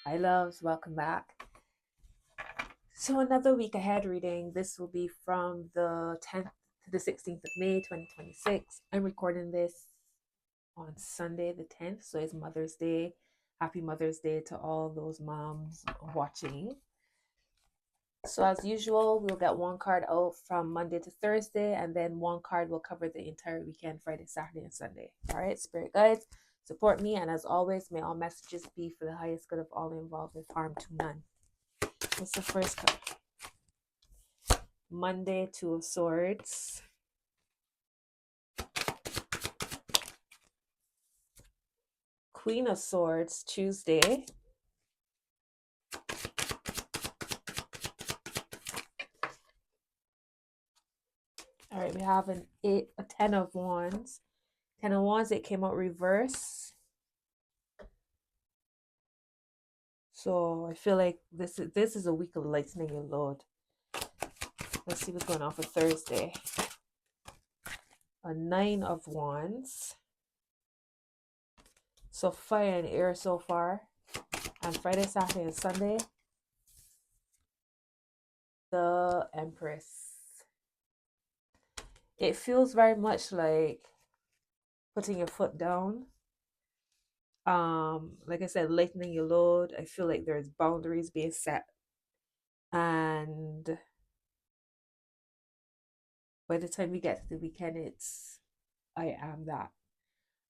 Hi loves, welcome back. So another week ahead reading. This will be from the 10th to the 16th of May 2026. I'm recording this on Sunday the 10th, so it's Mother's Day. Happy Mother's Day to all those moms watching. So as usual, we'll get one card out from Monday to Thursday, and then one card will cover the entire weekend, Friday, Saturday, and Sunday. All right, spirit guides, support me, and as always, may all messages be for the highest good of all involved with harm to none. What's the first card? Monday, Two of Swords. Queen of Swords, Tuesday. All right, we have a 10 of Wands. 10 of Wands, it came out reverse. So I feel like this is a week of lightening your load. Let's see what's going on for Thursday. A 9 of Wands. So fire and air so far. And Friday, Saturday, and Sunday, the Empress. It feels very much like putting your foot down. Like I said, lightening your load. I feel like there's boundaries being set. And by the time we get to the weekend, it's I am that.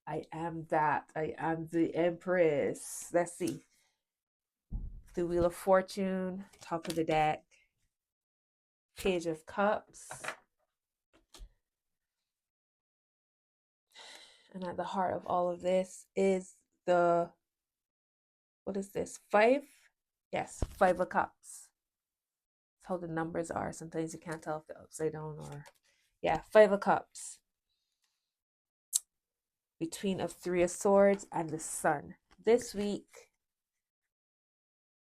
I am that. I am the Empress. Let's see. The Wheel of Fortune, top of the deck. Page of Cups. And at the heart of all of this is the, what is this? 5? Yes, 5 of Cups. That's how the numbers are. Sometimes you can't tell if they're upside down or, yeah, 5 of Cups. Between a 3 of Swords and the Sun. This week,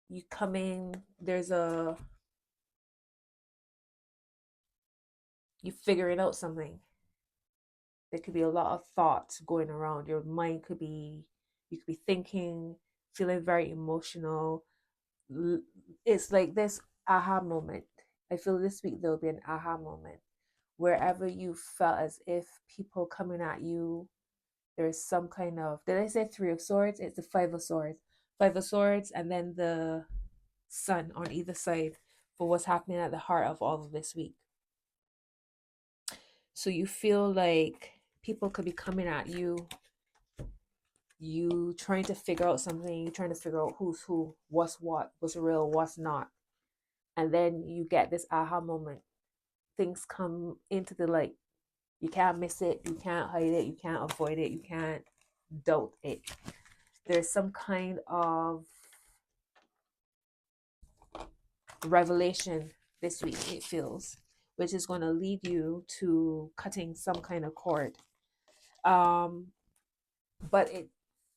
you come in, you figuring out something. There could be a lot of thoughts going around. Your mind could be, you could be thinking, feeling very emotional. It's like this aha moment. I feel this week there'll be an aha moment. Wherever you felt as if people coming at you, there's some kind of, did I say 3 of Swords? It's the 5 of Swords. 5 of Swords, and then the Sun on either side for what's happening at the heart of all of this week. So you feel like people could be coming at you, you trying to figure out something, you trying to figure out who's who, what's what, what's real, what's not. And then you get this aha moment. Things come into the light. You can't miss it, you can't hide it, you can't avoid it, you can't doubt it. There's some kind of revelation this week, it feels, which is going to lead you to cutting some kind of cord. But it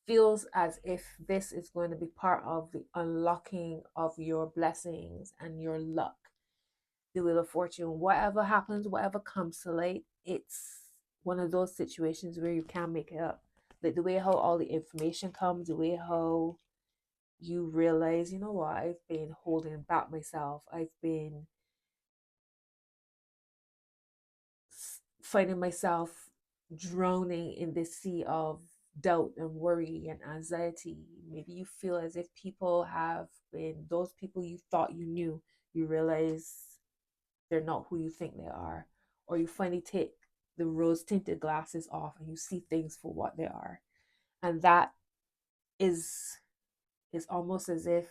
feels as if this is going to be part of the unlocking of your blessings and your luck. The Wheel of Fortune, whatever happens, whatever comes to light, it's one of those situations where you can't make it up. Like the way how all the information comes, the way how you realize, you know what, I've been holding back myself. I've been finding myself drowning in this sea of doubt and worry and anxiety. Maybe you feel as if people have been, those people you thought you knew, you realize they're not who you think they are. Or you finally take the rose tinted glasses off and you see things for what they are. And that is almost as if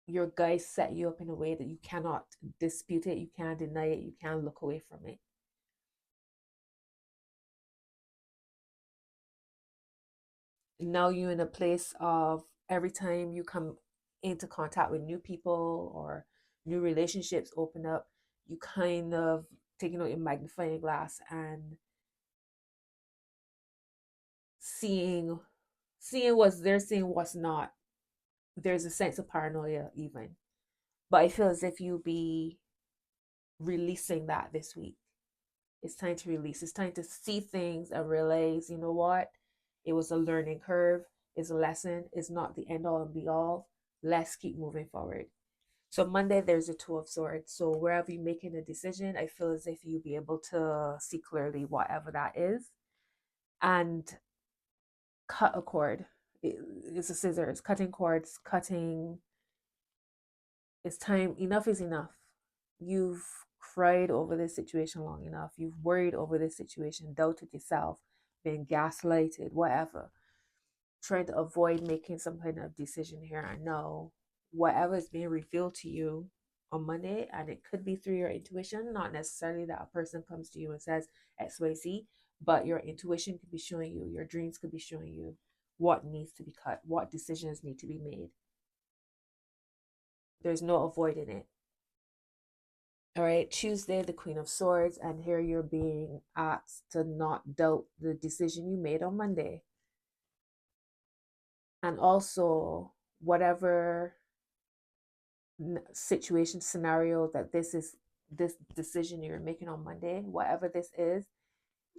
your guys set you up in a way that you cannot dispute it, you can't deny it, you can't look away from it. Now you're in a place of every time you come into contact with new people or new relationships open up, you kind of taking out your magnifying glass and seeing what's there, seeing what's not. There's a sense of paranoia even. But I feel as if you'll be releasing that this week. It's time to release. It's time to see things and realize, you know what? It was a learning curve. It's a lesson. It's not the end all and be all. Let's keep moving forward. So Monday, there's a Two of Swords. So wherever you're making a decision, I feel as if you'll be able to see clearly whatever that is and cut a cord. It's a scissors, cutting cords, cutting. It's time. Enough is enough. You've cried over this situation long enough. You've worried over this situation, doubted yourself, been gaslighted, whatever. Trying to avoid making some kind of decision here. I know whatever is being revealed to you on Monday, and it could be through your intuition, not necessarily that a person comes to you and says XYZ, but your intuition could be showing you, your dreams could be showing you what needs to be cut, what decisions need to be made. There's no avoiding it. All right, Tuesday, the Queen of Swords, and here you're being asked to not doubt the decision you made on Monday. And also, whatever situation, scenario that this decision you're making on Monday, whatever this is,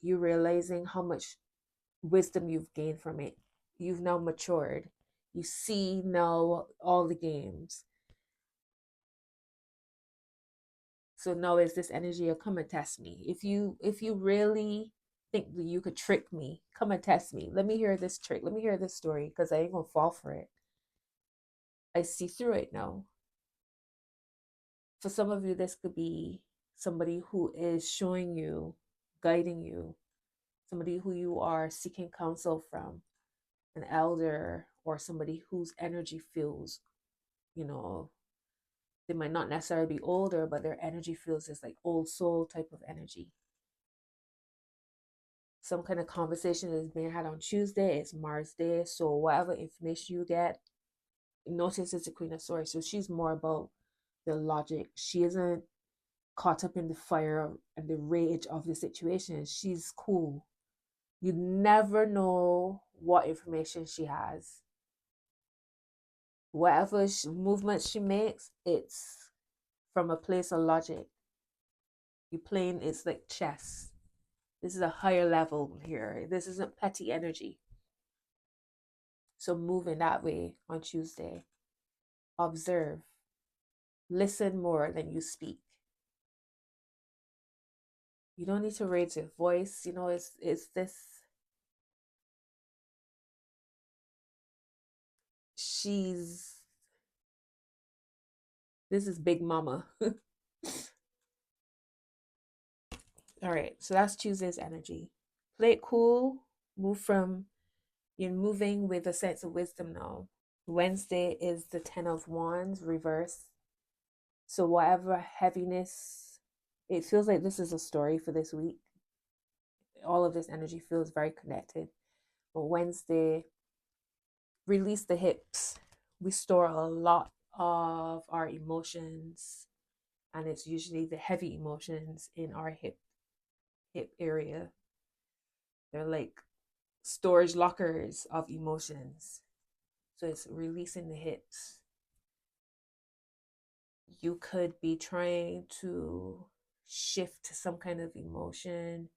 you're realizing how much wisdom you've gained from it. You've now matured. You see now all the games. So now is this energy of come and test me. If you really think that you could trick me, come and test me. Let me hear this trick. Let me hear this story, because I ain't gonna fall for it. I see through it now. For some of you, this could be somebody who is showing you, guiding you, somebody who you are seeking counsel from, an elder, or somebody whose energy feels, they might not necessarily be older, but their energy feels this like old soul type of energy. Some kind of conversation is being had on Tuesday. It's Mars Day. So whatever information you get, notice it's a Queen of Swords. So she's more about the logic. She isn't caught up in the fire and the rage of the situation. She's cool. You never know what information she has. Whatever movement she makes, it's from a place of logic. You playing, it's like chess. This is a higher level here. This isn't petty energy. So move in that way on Tuesday. Observe. Listen more than you speak. You don't need to raise your voice. It's this. This is Big Mama. All right, so that's Tuesday's energy. Play it cool. You're moving with a sense of wisdom now. Wednesday is the 10 of Wands reverse. So whatever heaviness, it feels like this is a story for this week. All of this energy feels very connected. But Wednesday, release the hips. We store a lot of our emotions, and it's usually the heavy emotions in our hip area. They're like storage lockers of emotions. So it's releasing the hips. You could be trying to shift some kind of emotion,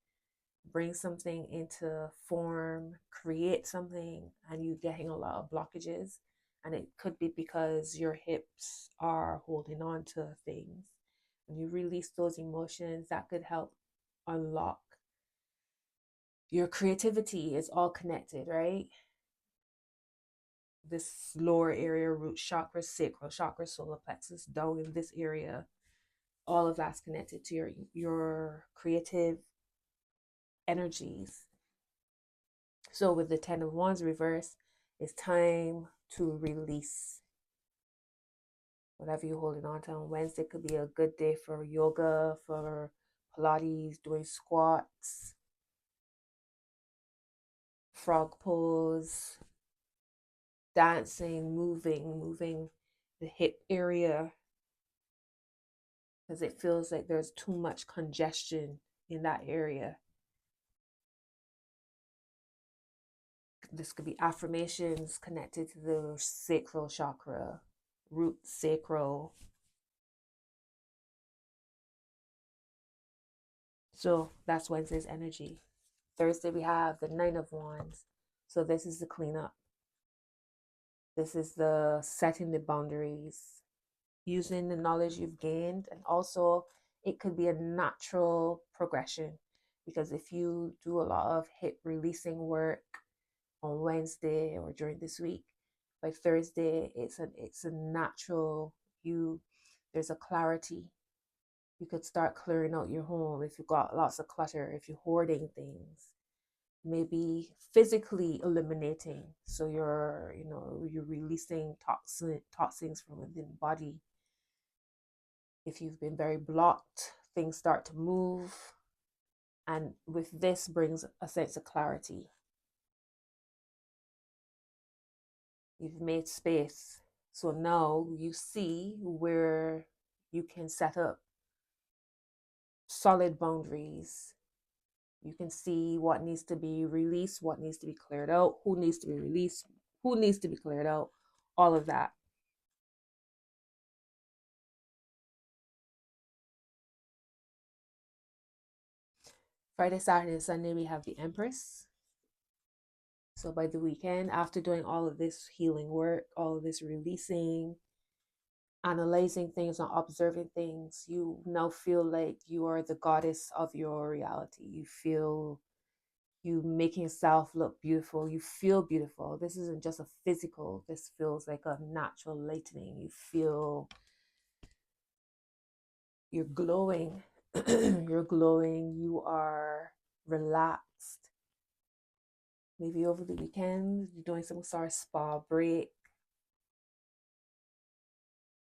bring something into form, create something, and you're getting a lot of blockages. And it could be because your hips are holding on to things. When you release those emotions, that could help unlock your creativity. Is all connected, right? This lower area, root chakra, sacral chakra, solar plexus, down in this area, all of that's connected to your creative energies. So with the 10 of Wands reverse, it's time to release whatever you're holding on to. On Wednesday could be a good day for yoga, for Pilates, doing squats, frog pose, dancing, moving the hip area, because it feels like there's too much congestion in that area. This could be affirmations connected to the sacral chakra, root sacral. So that's Wednesday's energy. Thursday we have the 9 of Wands. So this is the cleanup. This is the setting the boundaries, using the knowledge you've gained, and also it could be a natural progression, because if you do a lot of hit releasing work on Wednesday or during this week, by Thursday it's a natural, you there's a clarity. You could start clearing out your home if you've got lots of clutter, if you're hoarding things, maybe physically eliminating, so you're releasing toxins from within the body. If you've been very blocked, things start to move, and with this brings a sense of clarity. You've made space, so now you see where you can set up solid boundaries. You can see what needs to be released, what needs to be cleared out, who needs to be released, who needs to be cleared out, all of that. Friday, Saturday, and Sunday, we have the Empress. So by the weekend, after doing all of this healing work, all of this releasing, analyzing things and observing things, you now feel like you are the goddess of your reality. You feel you making yourself look beautiful. You feel beautiful. This isn't just a physical, this feels like a natural lightening. You feel you're glowing. You're glowing. You are relaxed. Maybe over the weekend, you're doing some sort of spa break.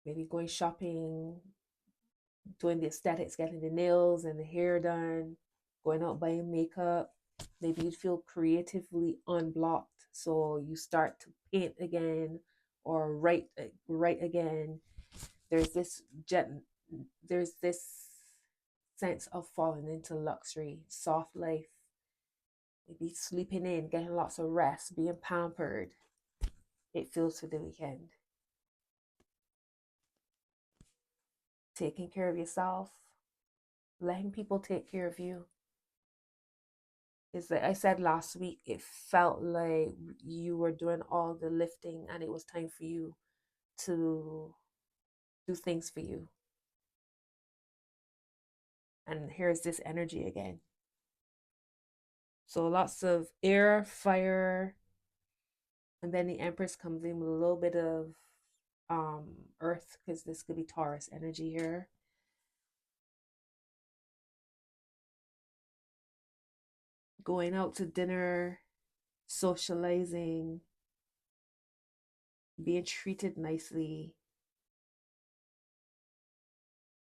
Maybe going shopping, doing the aesthetics, getting the nails and the hair done, going out buying makeup. Maybe you feel creatively unblocked, so you start to paint again or write again. There's this there's this sense of falling into luxury, soft life. Maybe sleeping in, getting lots of rest, being pampered. It feels for the weekend. Taking care of yourself, letting people take care of you. It's like I said last week, it felt like you were doing all the lifting and it was time for you to do things for you. And here's this energy again. So lots of air, fire, and then the Empress comes in with a little bit of earth, because this could be Taurus energy here. Going out to dinner, socializing, being treated nicely.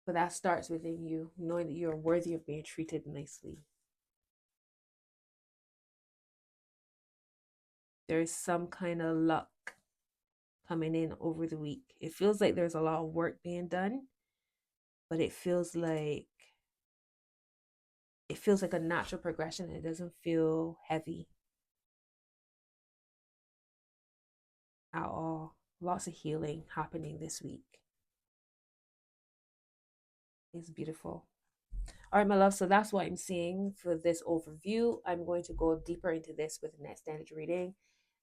But that starts within you, knowing that you're worthy of being treated nicely. There's some kind of luck coming in over the week. It feels like there's a lot of work being done, but it feels like a natural progression. It doesn't feel heavy at all. Lots of healing happening this week. It's beautiful. All right, my love. So that's what I'm seeing for this overview. I'm going to go deeper into this with the next energy reading.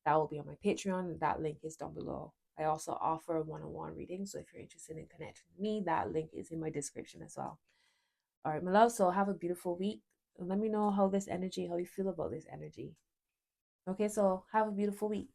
That will be on my Patreon. That link is down below. I also offer one-on-one readings. So if you're interested in connecting with me, that link is in my description as well. All right, my love. So have a beautiful week. Let me know how you feel about this energy. Okay, so have a beautiful week.